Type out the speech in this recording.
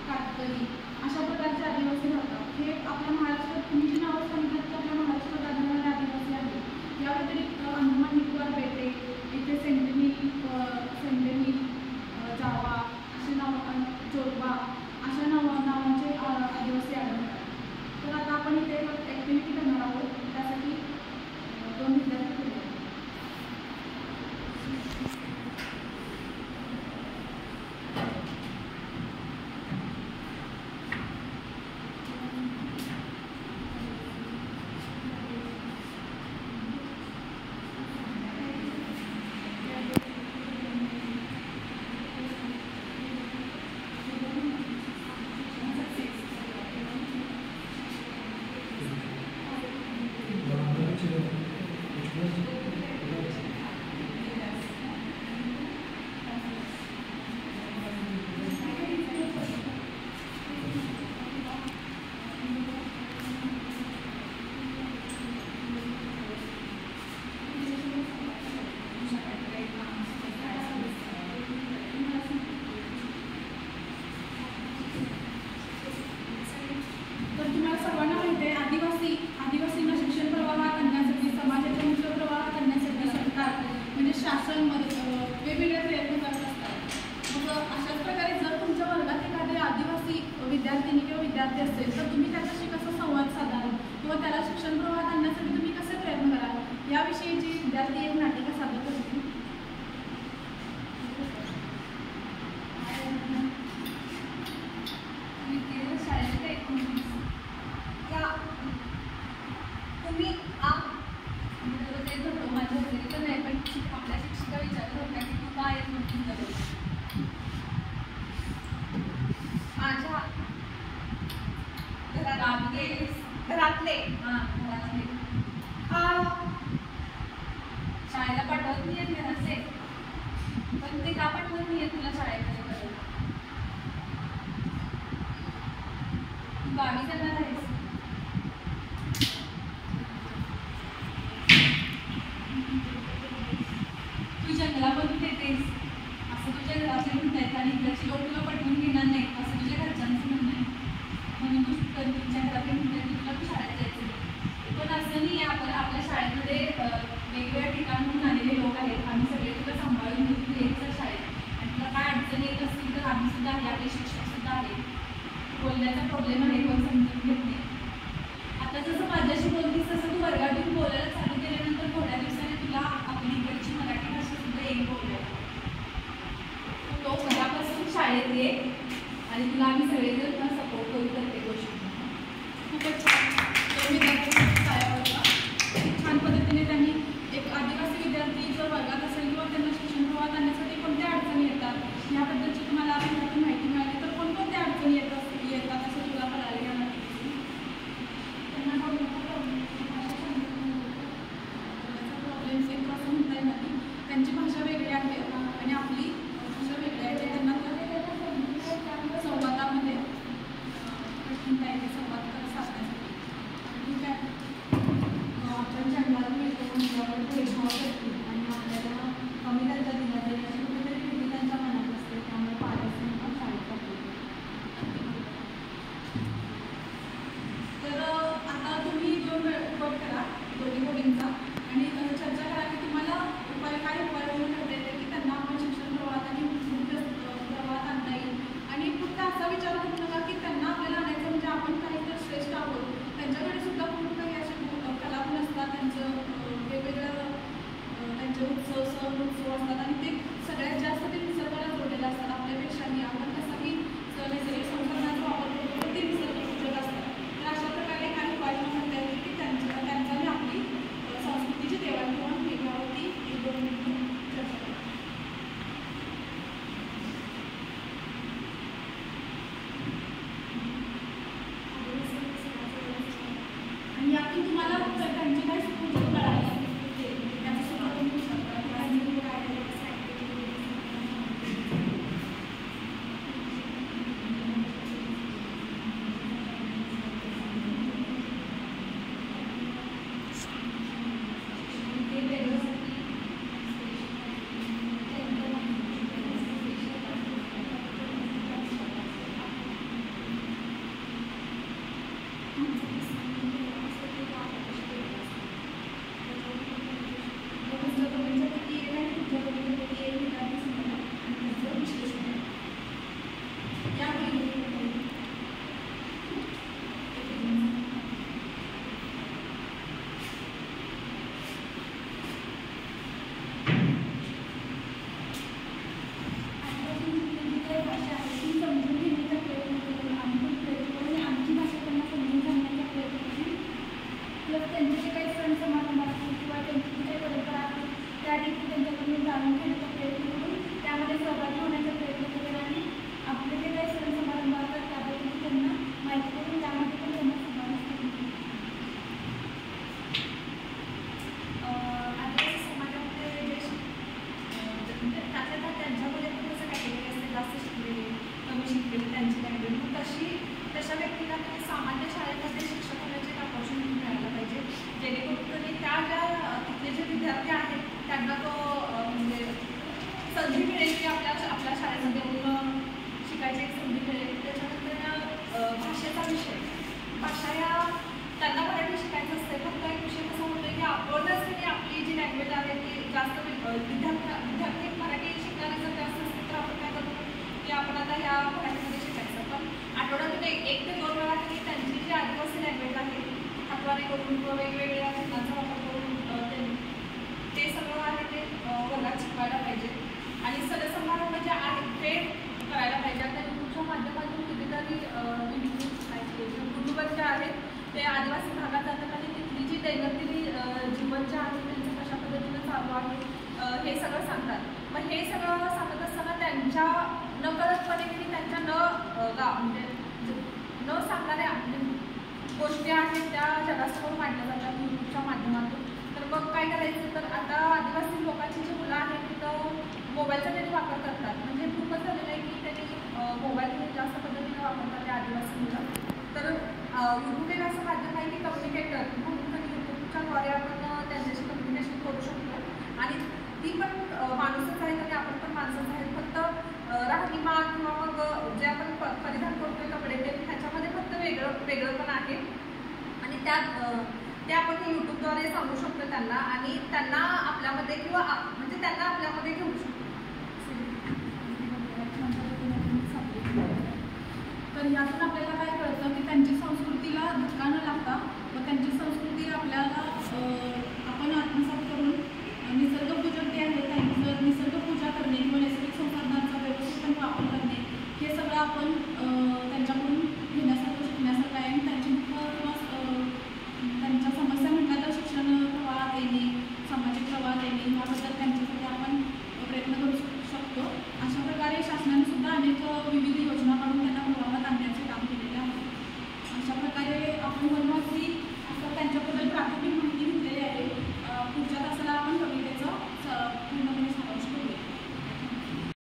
कातकरी अशा प्रकारचे आदिवासी राहतात. हे आपल्या महाराष्ट्रात तुम्ही जी नावं सांगितलं की आपल्या महाराष्ट्रात आढळणारे आदिवासी आहेत. या व्यतिरिक्त अंदमान निकोबार बेटे इथे सेंटेनी जावा असे नाव, जोडबा अशा नावांचे आदिवासी आढळतात. तर आता आपण इथे ॲक्टिव्हिटी करणार आहोत. त्यासाठी 2 विद्यार्थी केले. आदिवासींना शिक्षण प्रवाह करण्यासाठी, समाजाच्या उच्च प्रवाह करण्यासाठी सरकार म्हणजे शासन वेगवेगळे प्रयत्न करत असतात. मग अशाच प्रकारे जर तुमच्या वर्गात एखादे आदिवासी विद्यार्थिनी किंवा विद्यार्थी असेल तर तुम्ही त्याच्याशी कसा संवाद साधाल किंवा त्याला शिक्षण प्रवाह करण्यासाठी तुम्ही कसे प्रयत्न कराल याविषयीची विद्यार्थी एक नाटिका सादर करतील. आपल्या शिक्षिका विचारत होत्या की तू काय येत नव्हती माझ्या घरातले शाळेला पाठवत नाही आहेत घराचे, पण ते का पाठवत नाही तुला शाळेमध्ये करायला? तू गावी जाणार आहेस? तू जंगलामधून येतेस असं तुझ्या घरातले म्हणतात आणि इकडची लोक तुला पटवून घेणार नाही असं तुझ्या घरच्यांचं म्हणणं आहे. म्हणून तुमच्या घरातले म्हणतात की तुला शाळेत जायचं. पण असं नाही आहे. आपण आपल्या शाळेमध्ये वेगवेगळ्या ठिकाणून आलेले लोक आहेत. आम्ही सगळे तुला सांभाळून घेऊन तू यायचं शाळेत आणि तुला काय अडचण येत असतील तर आम्ही सुद्धा आहे, आपले शिक्षक सुद्धा आहेत. बोलण्याचा प्रॉब्लेम आहे पण समजून घेत नाही. आता जसं माझ्याशी बोलतीस तसं तू वर्गातून बोलायला चालू केल्यानंतर थोड्या दिवसाने तुला आपली इकडची मराठी भाषा सुद्धा एक बोलायला. तो उद्यापासून शाळेत ये आणि तुला आम्ही सगळेजण सपोर्ट करू प्रत्येक गोष्टी. खूपच छान. छान पद्धतीने त्यांनी एक आदिवासी विद्यार्थी जर वर्गात असेल किंवा त्यांना शिक्षण प्रवाह करण्यासाठी कोणत्या अडचणी येतात याबद्दलची तुम्हाला माहिती मिळाली. तर कोणकोणत्या अडचणी येतात असं तुला कळाले या माहिती? त्यांना प्रॉब्लेम्स एक असं म्हणता येणार की त्यांची भाषा वेगळी आहे आणि आपली भाषा वेगळी आहे. त्यांना संवादामध्ये कठीण आहे संवाद साधण्यासाठी. ठीक आहे. आपण जंगलात मिळतो म्हणजे भेदभाव करतो आणि आपल्याला कमी दर्जा दिला जाईल अशी कुठेतरी भीती त्यांच्या मनात असते. त्यामुळे पालक शाळेत टाकतो. त्यांचे जे काही सण समारंभ असतील किंवा त्यांची जी काही परंपरा असतील त्या देखील त्यांच्याकडून जाणून घेण्याचा प्रयत्न करून त्यामध्ये सहभागी होण्याचा प्रयत्न करेन आणि आपले जे काही सण समारंभ असतात त्याबद्दल त्यांना माहिती करून त्यामध्ये पण त्यांना समावेश करून आदिवासी समाजामध्ये म्हणजे त्यातल्या त्यांच्यामध्ये पण कसं कॅटेगरी असते, जास्त शिकलेले कमी शिकलेले त्यांची कॅटेगरी, मग तशा व्यक्तीला काही सामान्य शाळेमध्ये शिक्षक होण्याची एक ऑपॉर्च्युनिटी मिळायला पाहिजे, जेणेकरून त्यांनी त्या ज्या तिथले जे विद्यार्थी आहेत त्यांना तो म्हणजे संधी मिळेल की आपल्या शाळेमध्ये येऊन शिकायची एक संधी मिळेल. त्याच्यानंतर भाषेचा विषय, भाषा या त्यांना मराठी शिकायचं असते, फक्त एक विषय कसा होतो की आपणच की आपली जी लँग्वेज आहे ती जास्त विद्यार्थी मराठी शिकणारे जर जास्त असतील तर आपण काय करतो की आपण आता ह्या मराठीमध्ये शिकायचं, पण आठवड्यातून एक ते 2 वेळा तरी त्यांची जी आदिवासी लँग्वेज आहे हातवारे करून किंवा वेगवेगळ्या शब्दांचा वापर करून ते सगळं आहे ते वर्गात शिकवायला पाहिजे. आणि सणसमारंभ जे आहेत ते करायला पाहिजे. आता यूट्यूबच्या माध्यमातून कितीतरी युट्यूबर जे आहेत ते आदिवासी भागात जातात आणि तिथली जी दैनंदिन जीवन जे आहे त्यांचं कशा पद्धतीनं चालू आहे हे सगळं सांगतात. मग हे सगळं सांगत असताना त्यांच्या नकळतपणे की त्यांच्या म्हणजे न सांगणाऱ्या गोष्टी आहेत त्या जगासमोर मांडल्या जातात यूट्यूबच्या माध्यमातून. तर मग काय करायचं, तर आता आदिवासी लोकांची जी मुलं आहेत तिथं मोबाईलचा त्यांनी वापर करतात, म्हणजे खूपच झालेलं आहे की त्यांनी मोबाईल जास्त पद्धतीने वापरतात ते आदिवासी मुलं. तर यूट्यूब एक असं माध्यम आहे की कम्युनिकेटर म्हणून तर यूट्यूबच्याद्वारे आपण त्यांच्याशी कम्युनिकेशन करू शकतो आणि ती पण माणूसच आहेत आणि आपण पण माणसंच आहेत. फक्त राहणीमान किंवा मग जे आपण परिधान करतोय कपडे त्याच्यामध्ये फक्त वेगळं पण आहे आणि ते आपण यूट्यूबद्वारे सांगू शकतो त्यांना आणि त्यांना आपल्यामध्ये किंवा म्हणजे त्यांना आपल्यामध्ये घेऊ शकतो. तर यातून आपल्याला काय कळतं की त्यांची संस्कृतीला धक्का न लागता व त्यांची संस्कृती आपल्याला आपण आत्मसात करून निसर्गपूजन जे आहे त्यांचं निसर्गपूजा करणे किंवा नैसर्गिक संसाधनांचा व्यवस्थितपणे वापर करणे हे सगळं आपण त्यांच्याकडून घेण्यासारखं शिकण्यासारखं आहे. आणि त्यांची त्यांच्या समस्या म्हटल्या तर शिक्षण प्रवाहात येणे, सामाजिक प्रवाहात येणे याबद्दल